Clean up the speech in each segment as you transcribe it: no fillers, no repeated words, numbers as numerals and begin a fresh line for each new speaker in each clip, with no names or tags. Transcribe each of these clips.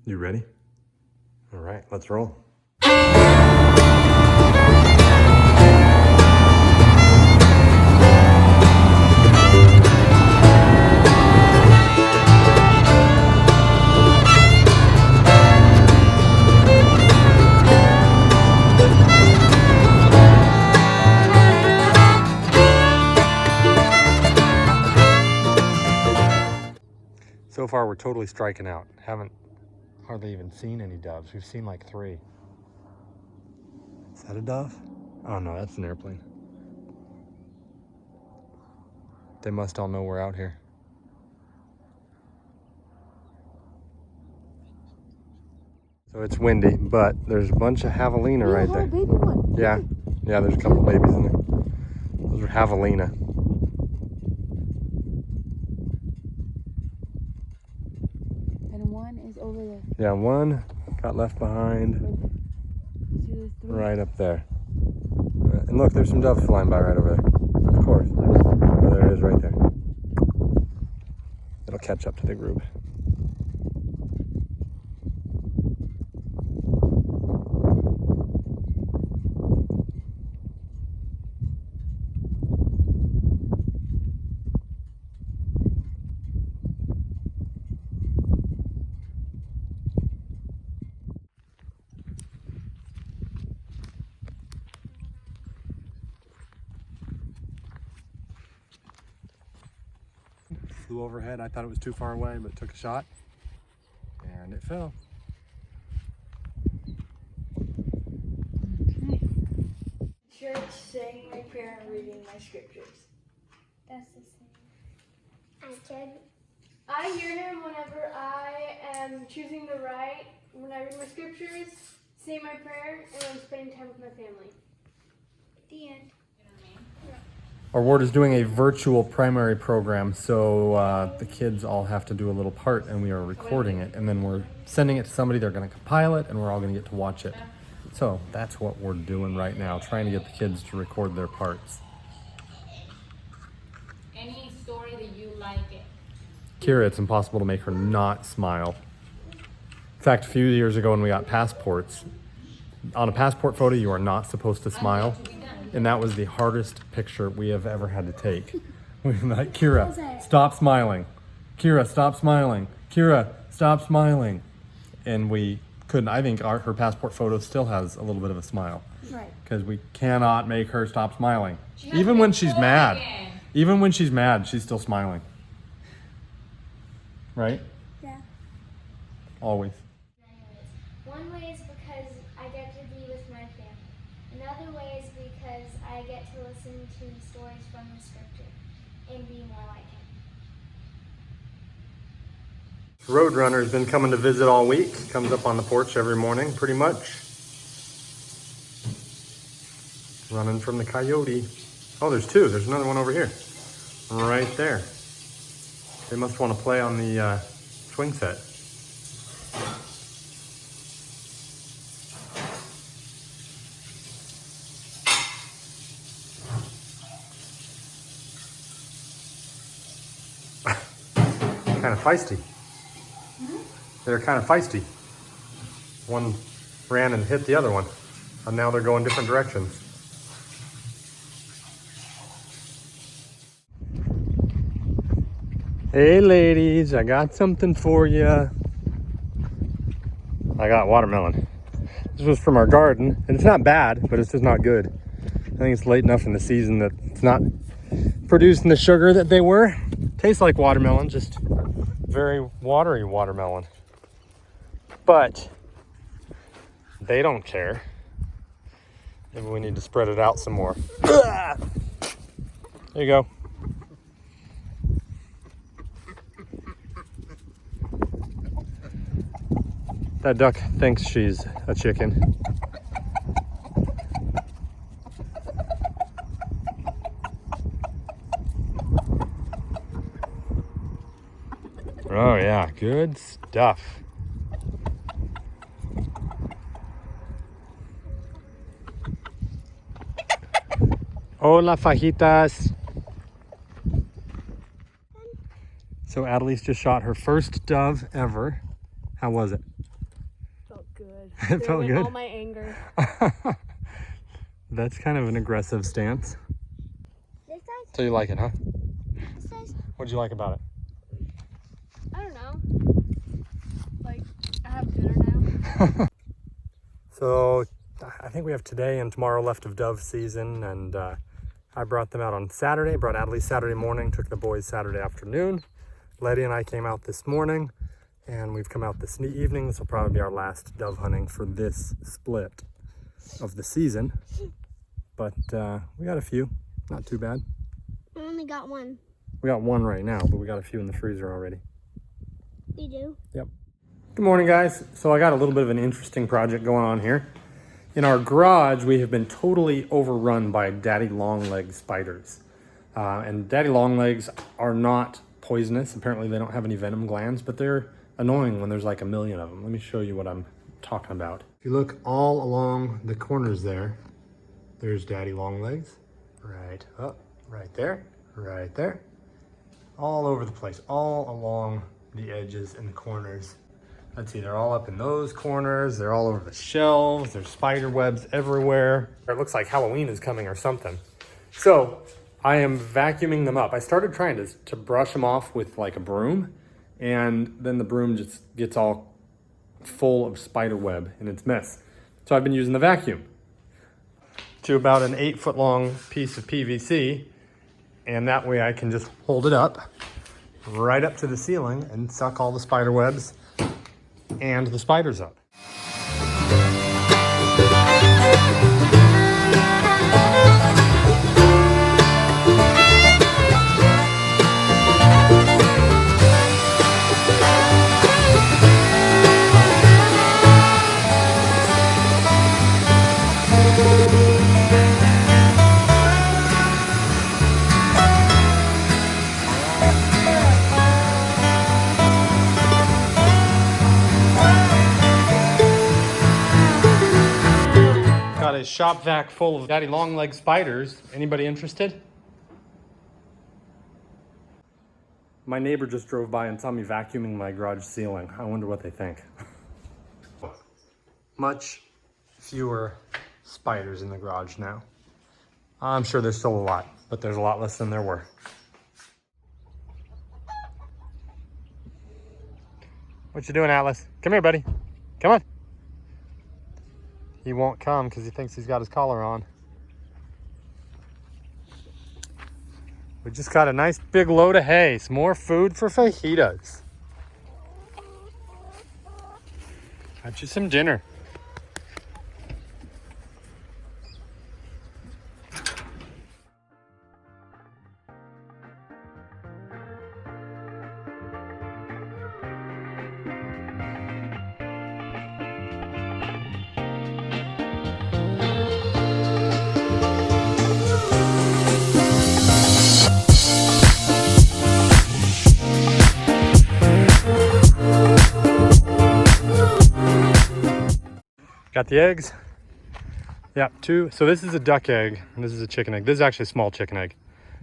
You ready? All right, let's roll. So far, we're totally striking out. Haven't hardly even seen any doves. We've seen like 3. Is that a dove? Oh no, that's an airplane. They must all know we're out here. So it's windy, but there's a bunch of javelina right there.
Baby one.
Yeah, there's a couple babies in there. Those are javelina.
And one is over there.
Yeah, one got left behind
Right there. You see those 3?
right up there. And look, there's some doves flying by right over there. Of course. Oh, there it is right there. It'll catch up to the group. Flew overhead. I thought it was too far away, but took a shot and it fell.
Church, saying my prayer and reading my scriptures.
That's the same.
I can.
I hear him whenever I am choosing the right, when I read my scriptures, say my prayer, and I'm spending time with my family. The end.
Our ward is doing a virtual primary program, so the kids all have to do a little part, and we are recording it, and then we're sending it to somebody. They're going to compile it, and we're all going to get to watch it. So that's what we're doing right now, trying to get the kids to record their parts.
Any story that you like it.
Kira, it's impossible to make her not smile. In fact, a few years ago when we got passports, on a passport photo, you are not supposed to smile. And that was the hardest picture we have ever had to take. We were like, Kira, stop smiling. Kira, stop smiling. Kira, stop smiling. And we couldn't. I think her passport photo still has a little bit of a smile.
Right.
Because we cannot make her stop smiling. Even when she's mad. Even when she's mad, she's still smiling. Right?
Yeah.
Always.
One way is because I get to be with my family. Another way is because I get to listen to stories from the scripture and be more like him.
Roadrunner has been coming to visit all week. Comes up on the porch every morning, pretty much. Running from the coyote. Oh, there's 2. There's another one over here. Right there. They must want to play on the swing set. Kind of feisty. They're kind of feisty. One ran and hit the other one, and now they're going different directions. Hey ladies, I got something for you. I got watermelon. This was from our garden, and it's not bad, but it's just not good. I think it's late enough in the season that it's not producing the sugar that they were. Tastes like watermelon, just very watery watermelon. But they don't care. Maybe we need to spread it out some more. There you go. That duck thinks she's a chicken. Oh yeah, good stuff. Hola, fajitas. So Adelise just shot her first dove ever. How was it?
good.
It felt good?
All my anger.
That's kind of an aggressive stance.
This size?
So you like it, huh?
This size?
What'd you like about it?
I don't know. Like, I have dinner now.
So I think we have today and tomorrow left of dove season, and I brought them out on Saturday, brought Adley Saturday morning, took the boys Saturday afternoon. Letty and I came out this morning, and we've come out this evening. This will probably be our last dove hunting for this split of the season. But we got a few, not too bad.
I only got one.
We got one right now, but we got a few in the freezer already.
We do?
Yep. Good morning, guys. So I got a little bit of an interesting project going on here. In our garage, we have been totally overrun by daddy longleg spiders. And daddy longlegs are not poisonous. Apparently they don't have any venom glands, but they're annoying when there's like a million of them. Let me show you what I'm talking about. If you look all along the corners there, there's daddy longlegs. Right up, right there, right there. All over the place, all along the edges and the corners. Let's see, they're all up in those corners. They're all over the shelves. There's spider webs everywhere. It looks like Halloween is coming or something. So I am vacuuming them up. I started trying to brush them off with like a broom, and then the broom just gets all full of spider web and it's mess. So I've been using the vacuum to about an 8-foot long piece of PVC, and that way I can just hold it up right up to the ceiling and suck all the spider webs and the spiders up. Got a shop vac full of daddy longleg spiders. Anybody interested? My neighbor just drove by and saw me vacuuming my garage ceiling. I wonder what they think. Much fewer spiders in the garage now. I'm sure there's still a lot, but there's a lot less than there were. What you doing, Atlas? Come here, buddy. Come on. He won't come because he thinks he's got his collar on. We just got a nice big load of hay. Some more food for fajitas. Got you some dinner. Got the eggs. Yeah, 2. So this is a duck egg, and this is a chicken egg. This is actually a small chicken egg.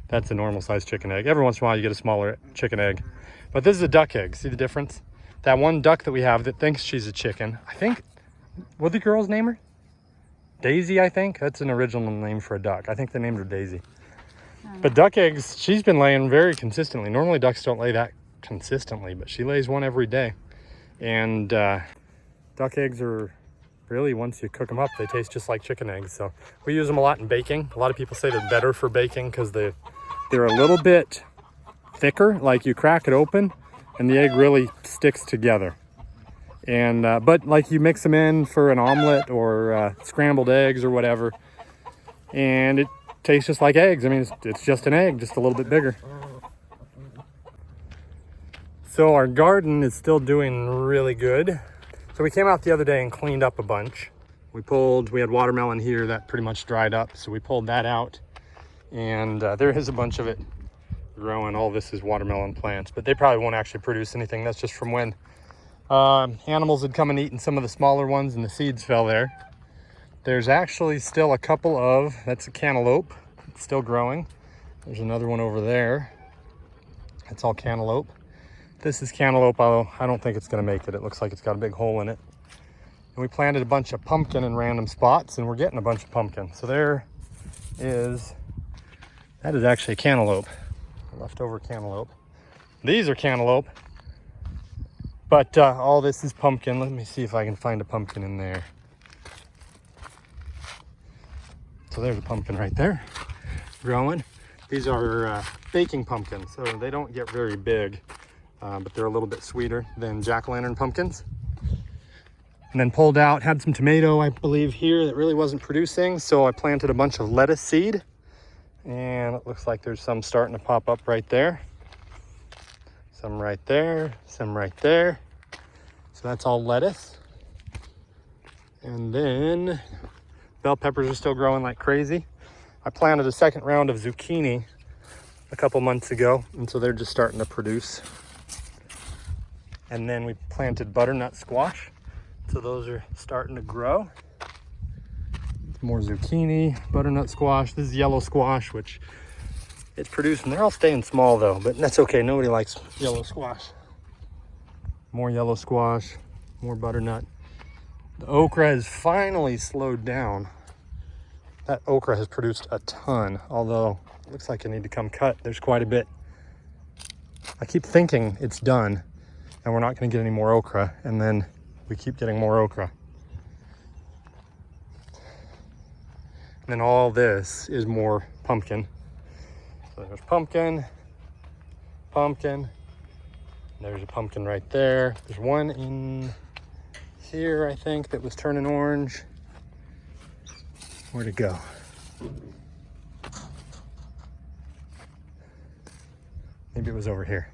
That's a normal sized chicken egg. Every once in a while you get a smaller chicken egg. But this is a duck egg. See the difference? That one duck that we have that thinks she's a chicken, I think, what did the girls name her? Daisy, I think. That's an original name for a duck. I think they named her Daisy. But duck eggs, she's been laying very consistently. Normally ducks don't lay that consistently, but she lays one every day. And duck eggs are really, once you cook them up, they taste just like chicken eggs. So we use them a lot in baking. A lot of people say they're better for baking because they're a little bit thicker. Like you crack it open and the egg really sticks together. And but like you mix them in for an omelet or scrambled eggs or whatever, and it tastes just like eggs. I mean, it's just an egg, just a little bit bigger. So our garden is still doing really good. So we came out the other day and cleaned up a bunch. We had watermelon here that pretty much dried up. So we pulled that out, and there is a bunch of it growing. All this is watermelon plants, but they probably won't actually produce anything. That's just from when animals had come and eaten some of the smaller ones and the seeds fell there. There's actually still a couple of, that's a cantaloupe. It's still growing. There's another one over there. That's all cantaloupe. This is cantaloupe, although I don't think it's gonna make it. It looks like it's got a big hole in it. And we planted a bunch of pumpkin in random spots, and we're getting a bunch of pumpkin. So that is actually a cantaloupe, leftover cantaloupe. These are cantaloupe, but all this is pumpkin. Let me see if I can find a pumpkin in there. So there's a pumpkin right there, growing. These are baking pumpkins, so they don't get very big, but they're a little bit sweeter than jack-o'-lantern pumpkins. And then pulled out, had some tomato, I believe, here that really wasn't producing, so I planted a bunch of lettuce seed, and it looks like there's some starting to pop up right there. Some right there, some right there. So that's all lettuce. And then bell peppers are still growing like crazy. I planted a second round of zucchini a couple months ago, and so they're just starting to produce. And then we planted butternut squash. So those are starting to grow. More zucchini, butternut squash. This is yellow squash, which it's producing. They're all staying small though, but that's okay. Nobody likes yellow squash. More yellow squash, more butternut. The okra has finally slowed down. That okra has produced a ton, although it looks like I need to come cut. There's quite a bit. I keep thinking it's done and we're not going to get any more okra, and then we keep getting more okra. And then all this is more pumpkin. So there's pumpkin, pumpkin. There's a pumpkin right there. There's one in here, I think, that was turning orange. Where'd it go? Maybe it was over here.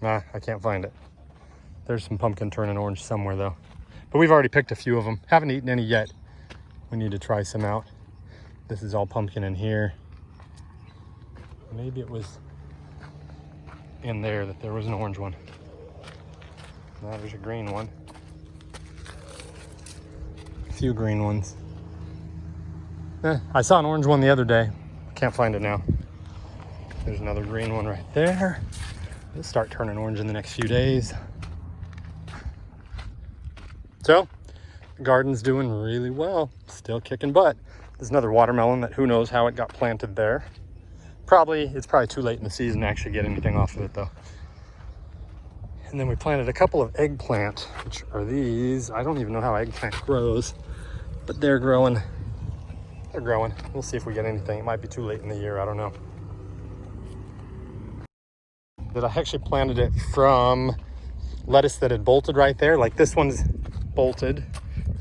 Nah, I can't find it. There's some pumpkin turning orange somewhere though. But we've already picked a few of them. Haven't eaten any yet. We need to try some out. This is all pumpkin in here. Maybe it was in there that there was an orange one. Now there's a green one. A few green ones. I saw an orange one the other day. Can't find it now. There's another green one right there. It'll start turning orange in the next few days. So, the garden's doing really well. Still kicking butt. There's another watermelon that who knows how it got planted there. It's probably too late in the season to actually get anything off of it though. And then we planted a couple of eggplant, which are these. I don't even know how eggplant grows, but they're growing. They're growing. We'll see if we get anything. It might be too late in the year, I don't know. That I actually planted it from lettuce that had bolted right there. Like this one's bolted,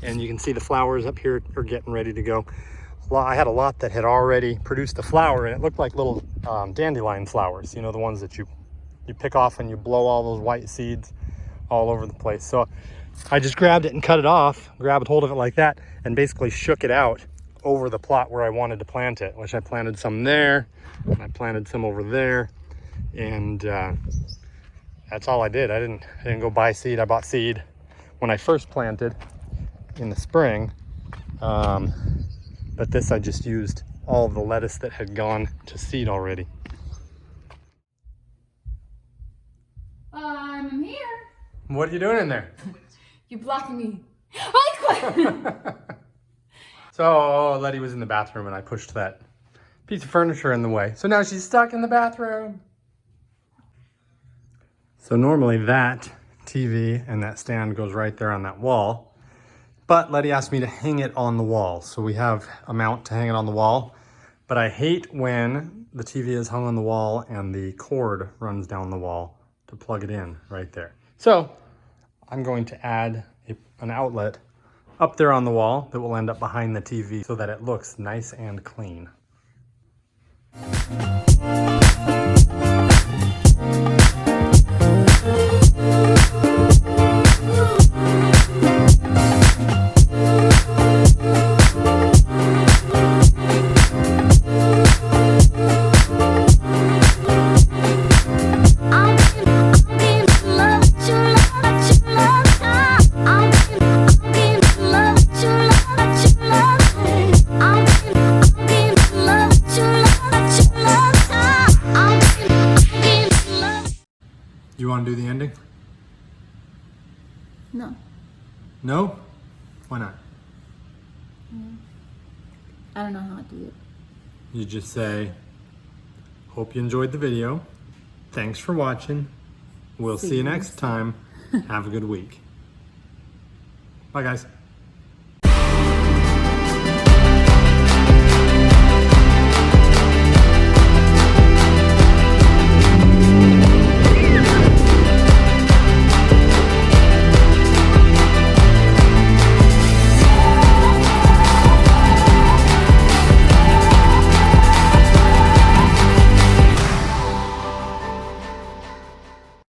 and you can see the flowers up here are getting ready to go. I had a lot that had already produced the flower, and it looked like little dandelion flowers. You know, the ones that you pick off and you blow all those white seeds all over the place. So I just grabbed it and cut it off, grabbed hold of it like that, and basically shook it out over the plot where I wanted to plant it, which I planted some there, and I planted some over there. And that's all I did. I didn't go buy seed. I bought seed when I first planted in the spring. But this I just used all of the lettuce that had gone to seed already.
I'm here.
What are you doing in there?
You blocking me. Hi,
So Letty was in the bathroom and I pushed that piece of furniture in the way. So now she's stuck in the bathroom. So normally that TV and that stand goes right there on that wall. But Letty asked me to hang it on the wall. So we have a mount to hang it on the wall. But I hate when the TV is hung on the wall and the cord runs down the wall to plug it in right there. So I'm going to add an outlet up there on the wall that will end up behind the TV so that it looks nice and clean. You want to do the ending?
No.
No? Why not?
I don't know how to do it.
You just say, hope you enjoyed the video. Thanks for watching. We'll see you next time. Have a good week. Bye, guys.